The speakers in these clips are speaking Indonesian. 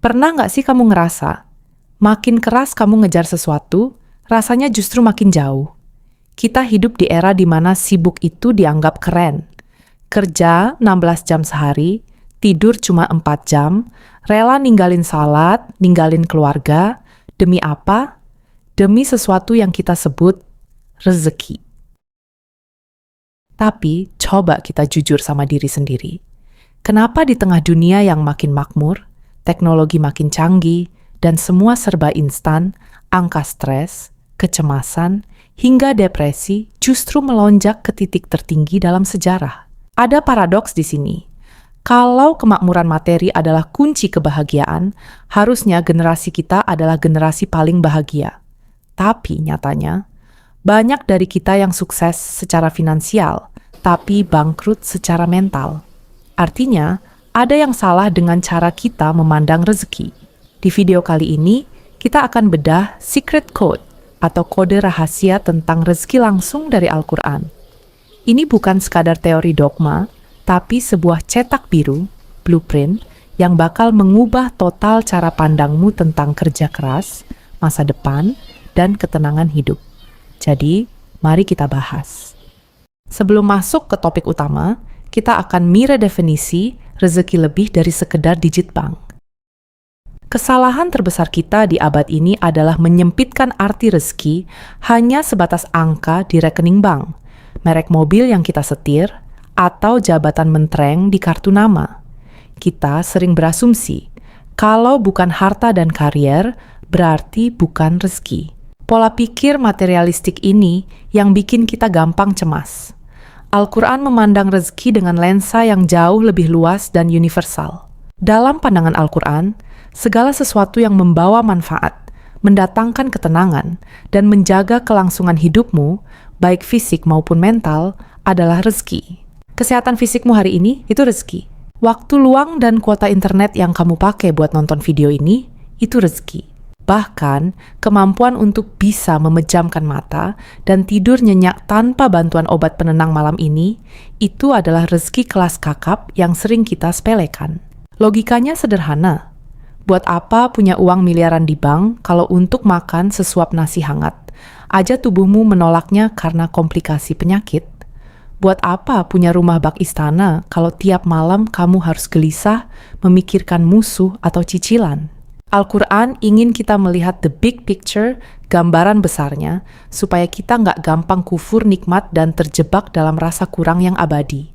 Pernah nggak sih kamu ngerasa, makin keras kamu ngejar sesuatu, rasanya justru makin jauh? Kita hidup di era di mana sibuk itu dianggap keren. Kerja 16 jam sehari, tidur cuma 4 jam, rela ninggalin salat, ninggalin keluarga, demi apa? Demi sesuatu yang kita sebut rezeki. Tapi, coba kita jujur sama diri sendiri. Kenapa di tengah dunia yang makin makmur, teknologi makin canggih, dan semua serba instan, angka stres, kecemasan, hingga depresi justru melonjak ke titik tertinggi dalam sejarah? Ada paradoks di sini. Kalau kemakmuran materi adalah kunci kebahagiaan, harusnya generasi kita adalah generasi paling bahagia. Tapi nyatanya, banyak dari kita yang sukses secara finansial, tapi bangkrut secara mental. Artinya, ada yang salah dengan cara kita memandang rezeki. Di video kali ini, kita akan bedah secret code atau kode rahasia tentang rezeki langsung dari Al-Quran. Ini bukan sekadar teori dogma, tapi sebuah cetak biru, blueprint, yang bakal mengubah total cara pandangmu tentang kerja keras, masa depan, dan ketenangan hidup. Jadi, mari kita bahas. Sebelum masuk ke topik utama, kita akan meredefinisi rezeki lebih dari sekedar digit bank. Kesalahan terbesar kita di abad ini adalah menyempitkan arti rezeki hanya sebatas angka di rekening bank, merek mobil yang kita setir, atau jabatan mentereng di kartu nama. Kita sering berasumsi, kalau bukan harta dan karier, berarti bukan rezeki. Pola pikir materialistik ini yang bikin kita gampang cemas. Al-Quran memandang rezeki dengan lensa yang jauh lebih luas dan universal. Dalam pandangan Al-Quran, segala sesuatu yang membawa manfaat, mendatangkan ketenangan, dan menjaga kelangsungan hidupmu, baik fisik maupun mental, adalah rezeki. Kesehatan fisikmu hari ini itu rezeki. Waktu luang dan kuota internet yang kamu pakai buat nonton video ini, itu rezeki. Bahkan, kemampuan untuk bisa memejamkan mata dan tidur nyenyak tanpa bantuan obat penenang malam ini, itu adalah rezeki kelas kakap yang sering kita sepelekan. Logikanya sederhana. Buat apa punya uang miliaran di bank kalau untuk makan sesuap nasi hangat? Aja tubuhmu menolaknya karena komplikasi penyakit. Buat apa punya rumah bak istana kalau tiap malam kamu harus gelisah memikirkan musuh atau cicilan? Al-Quran ingin kita melihat the big picture, gambaran besarnya, supaya kita nggak gampang kufur nikmat dan terjebak dalam rasa kurang yang abadi.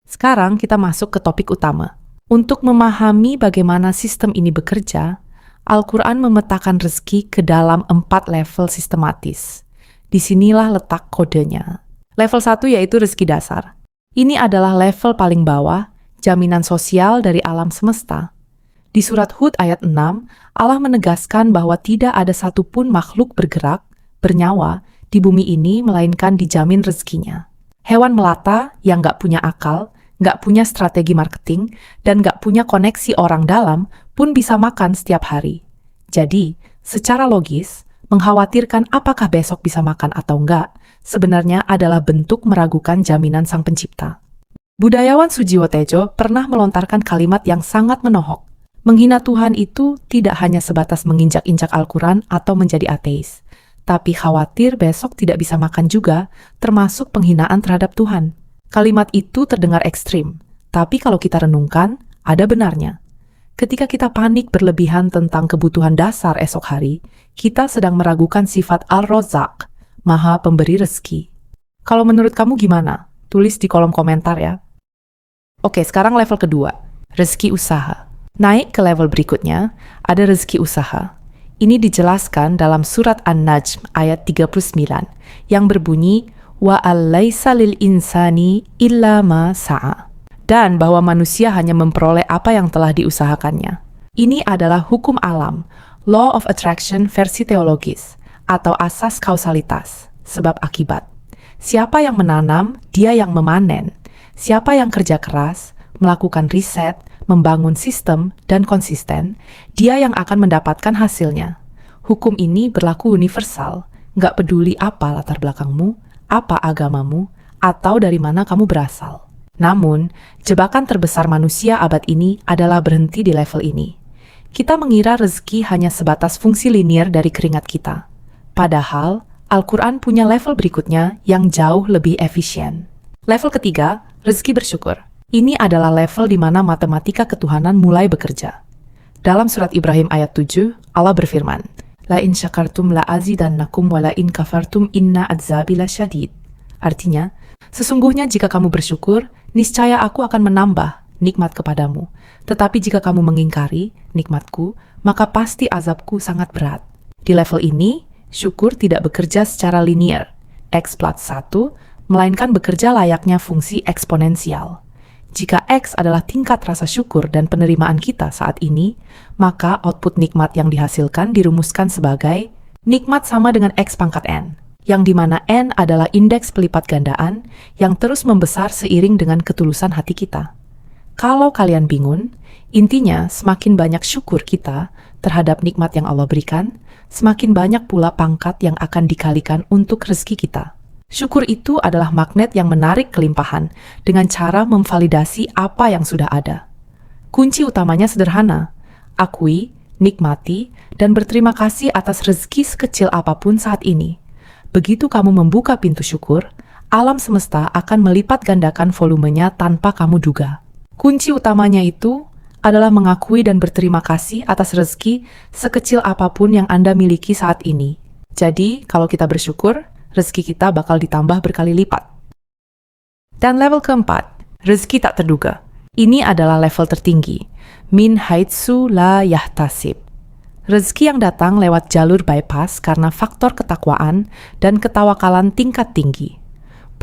Sekarang kita masuk ke topik utama. Untuk memahami bagaimana sistem ini bekerja, Al-Quran memetakan rezeki ke dalam 4 level sistematis. Disinilah letak kodenya. Level 1 yaitu rezeki dasar. Ini adalah level paling bawah, jaminan sosial dari alam semesta. Di surat Hud ayat 6, Allah menegaskan bahwa tidak ada satupun makhluk bergerak, bernyawa, di bumi ini melainkan dijamin rezekinya. Hewan melata yang nggak punya akal, nggak punya strategi marketing, dan nggak punya koneksi orang dalam pun bisa makan setiap hari. Jadi, secara logis, mengkhawatirkan apakah besok bisa makan atau enggak, sebenarnya adalah bentuk meragukan jaminan Sang Pencipta. Budayawan Sujiwo Tejo pernah melontarkan kalimat yang sangat menohok. Menghina Tuhan itu tidak hanya sebatas menginjak-injak Al-Quran atau menjadi ateis, tapi khawatir besok tidak bisa makan juga, termasuk penghinaan terhadap Tuhan. Kalimat itu terdengar ekstrim, tapi kalau kita renungkan, ada benarnya. Ketika kita panik berlebihan tentang kebutuhan dasar esok hari, kita sedang meragukan sifat Al-Razzaq, Maha Pemberi Rezeki. Kalau menurut kamu gimana? Tulis di kolom komentar ya. Oke, sekarang level kedua, rezeki usaha. Naik ke level berikutnya, ada rezeki usaha. Ini dijelaskan dalam surat An-Najm ayat 39 yang berbunyi wa al-laisa lil insani illa ma sa'a. Dan bahwa manusia hanya memperoleh apa yang telah diusahakannya. Ini adalah hukum alam, law of attraction versi teologis, atau asas kausalitas, sebab akibat. Siapa yang menanam, dia yang memanen. Siapa yang kerja keras, melakukan riset, membangun sistem, dan konsisten, dia yang akan mendapatkan hasilnya. Hukum ini berlaku universal, nggak peduli apa latar belakangmu, apa agamamu, atau dari mana kamu berasal. Namun, jebakan terbesar manusia abad ini adalah berhenti di level ini. Kita mengira rezeki hanya sebatas fungsi linier dari keringat kita. Padahal, Al-Quran punya level berikutnya yang jauh lebih efisien. Level ketiga, rezeki bersyukur. Ini adalah level di mana matematika ketuhanan mulai bekerja. Dalam surat Ibrahim ayat 7, Allah berfirman, La in syakartum la azidannakum wa la in kafartum inna adzabi lasyadid. Artinya, sesungguhnya jika kamu bersyukur, niscaya aku akan menambah nikmat kepadamu. Tetapi jika kamu mengingkari nikmatku, maka pasti azabku sangat berat. Di level ini, syukur tidak bekerja secara linier, X plus 1, melainkan bekerja layaknya fungsi eksponensial. Jika X adalah tingkat rasa syukur dan penerimaan kita saat ini, maka output nikmat yang dihasilkan dirumuskan sebagai nikmat sama dengan X pangkat N, yang dimana N adalah indeks pelipat gandaan yang terus membesar seiring dengan ketulusan hati kita. Kalau kalian bingung, intinya semakin banyak syukur kita terhadap nikmat yang Allah berikan, semakin banyak pula pangkat yang akan dikalikan untuk rezeki kita. Syukur itu adalah magnet yang menarik kelimpahan dengan cara memvalidasi apa yang sudah ada. Kunci utamanya sederhana, akui, nikmati, dan berterima kasih atas rezeki sekecil apapun saat ini. Begitu kamu membuka pintu syukur, alam semesta akan melipat gandakan volumenya tanpa kamu duga. Kunci utamanya itu adalah mengakui dan berterima kasih atas rezeki sekecil apapun yang Anda miliki saat ini. Jadi, kalau kita bersyukur, rezeki kita bakal ditambah berkali lipat. Dan level keempat, rezeki tak terduga. Ini adalah level tertinggi, min haitsu la yahtasib. Rezeki yang datang lewat jalur bypass karena faktor ketakwaan dan ketawakalan tingkat tinggi.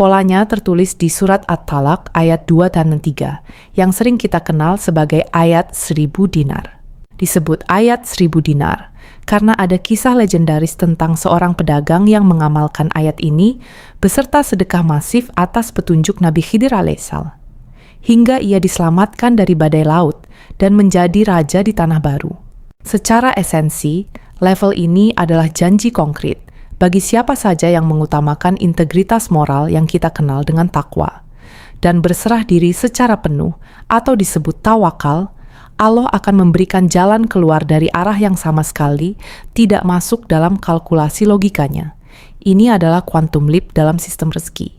Polanya tertulis di surat At-Talaq ayat 2 dan 3, yang sering kita kenal sebagai ayat 1000 dinar. Disebut ayat 1000 dinar, karena ada kisah legendaris tentang seorang pedagang yang mengamalkan ayat ini beserta sedekah masif atas petunjuk Nabi Khidir alaihissalam. Hingga ia diselamatkan dari badai laut dan menjadi raja di tanah baru. Secara esensi, level ini adalah janji konkret bagi siapa saja yang mengutamakan integritas moral yang kita kenal dengan takwa dan berserah diri secara penuh atau disebut tawakal. Allah akan memberikan jalan keluar dari arah yang sama sekali tidak masuk dalam kalkulasi logikanya. Ini adalah quantum leap dalam sistem rezeki.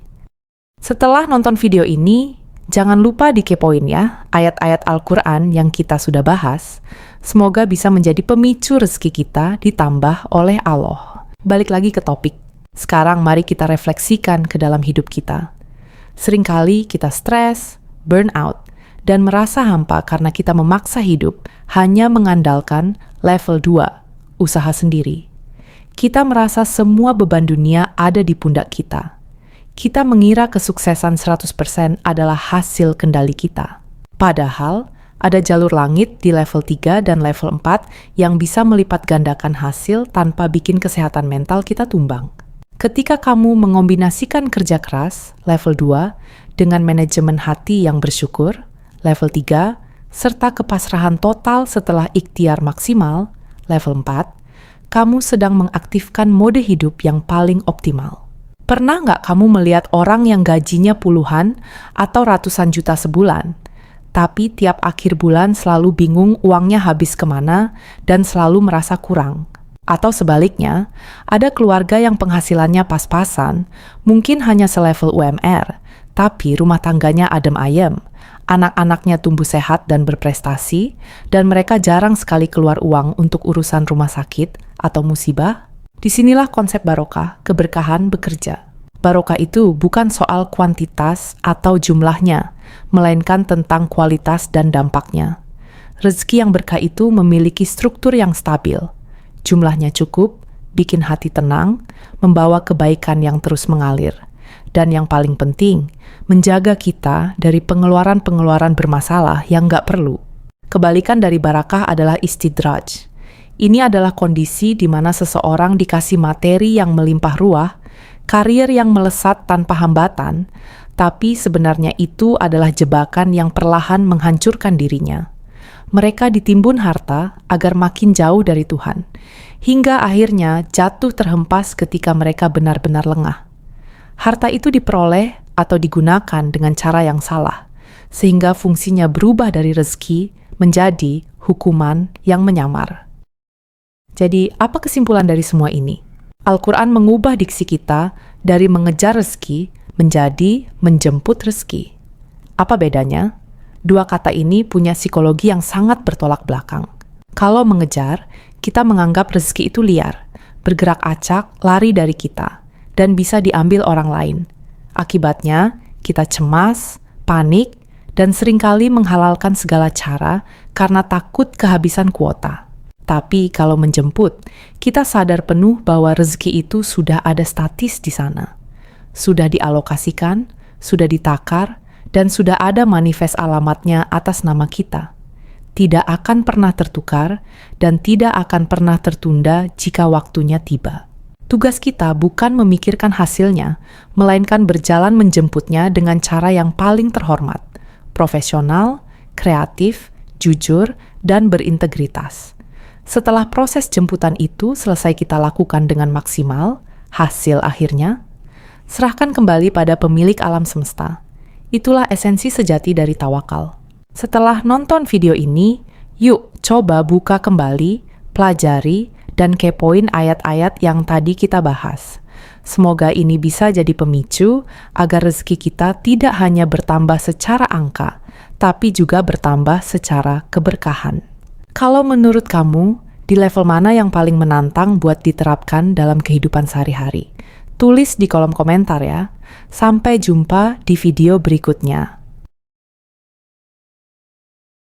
Setelah nonton video ini, jangan lupa dikepoin ya ayat-ayat Al-Quran yang kita sudah bahas. Semoga bisa menjadi pemicu rezeki kita ditambah oleh Allah. Balik lagi ke topik. Sekarang mari kita refleksikan ke dalam hidup kita. Seringkali kita stres, burnout, dan merasa hampa karena kita memaksa hidup hanya mengandalkan level 2, usaha sendiri. Kita merasa semua beban dunia ada di pundak kita. Kita mengira kesuksesan 100% adalah hasil kendali kita. Padahal, ada jalur langit di level 3 dan level 4 yang bisa melipat gandakan hasil tanpa bikin kesehatan mental kita tumbang. Ketika kamu mengombinasikan kerja keras, level 2, dengan manajemen hati yang bersyukur, level 3, serta kepasrahan total setelah ikhtiar maksimal, level 4, kamu sedang mengaktifkan mode hidup yang paling optimal. Pernah nggak kamu melihat orang yang gajinya puluhan atau ratusan juta sebulan, tapi tiap akhir bulan selalu bingung uangnya habis kemana dan selalu merasa kurang? Atau sebaliknya, ada keluarga yang penghasilannya pas-pasan, mungkin hanya selevel UMR, tapi rumah tangganya adem ayem, anak-anaknya tumbuh sehat dan berprestasi, dan mereka jarang sekali keluar uang untuk urusan rumah sakit atau musibah? Disinilah konsep barokah, keberkahan bekerja. Barokah itu bukan soal kuantitas atau jumlahnya, melainkan tentang kualitas dan dampaknya. Rezeki yang berkah itu memiliki struktur yang stabil. Jumlahnya cukup, bikin hati tenang, membawa kebaikan yang terus mengalir. Dan yang paling penting, menjaga kita dari pengeluaran-pengeluaran bermasalah yang nggak perlu. Kebalikan dari barakah adalah istidraj. Ini adalah kondisi di mana seseorang dikasih materi yang melimpah ruah, karir yang melesat tanpa hambatan, tapi sebenarnya itu adalah jebakan yang perlahan menghancurkan dirinya. Mereka ditimbun harta agar makin jauh dari Tuhan, hingga akhirnya jatuh terhempas ketika mereka benar-benar lengah. Harta itu diperoleh atau digunakan dengan cara yang salah, sehingga fungsinya berubah dari rezeki menjadi hukuman yang menyamar. Jadi, apa kesimpulan dari semua ini? Al-Quran mengubah diksi kita dari mengejar rezeki menjadi menjemput rezeki. Apa bedanya? Dua kata ini punya psikologi yang sangat bertolak belakang. Kalau mengejar, kita menganggap rezeki itu liar, bergerak acak, lari dari kita, dan bisa diambil orang lain. Akibatnya, kita cemas, panik, dan seringkali menghalalkan segala cara karena takut kehabisan kuota. Tapi kalau menjemput, kita sadar penuh bahwa rezeki itu sudah ada statis di sana. Sudah dialokasikan, sudah ditakar, dan sudah ada manifest alamatnya atas nama kita. Tidak akan pernah tertukar dan tidak akan pernah tertunda jika waktunya tiba. Tugas kita bukan memikirkan hasilnya, melainkan berjalan menjemputnya dengan cara yang paling terhormat, profesional, kreatif, jujur, dan berintegritas. Setelah proses jemputan itu selesai kita lakukan dengan maksimal, hasil akhirnya, serahkan kembali pada pemilik alam semesta. Itulah esensi sejati dari tawakal. Setelah nonton video ini, yuk coba buka kembali, pelajari, dan kepoin ayat-ayat yang tadi kita bahas. Semoga ini bisa jadi pemicu agar rezeki kita tidak hanya bertambah secara angka, tapi juga bertambah secara keberkahan. Kalau menurut kamu, di level mana yang paling menantang buat diterapkan dalam kehidupan sehari-hari? Tulis di kolom komentar ya. Sampai jumpa di video berikutnya.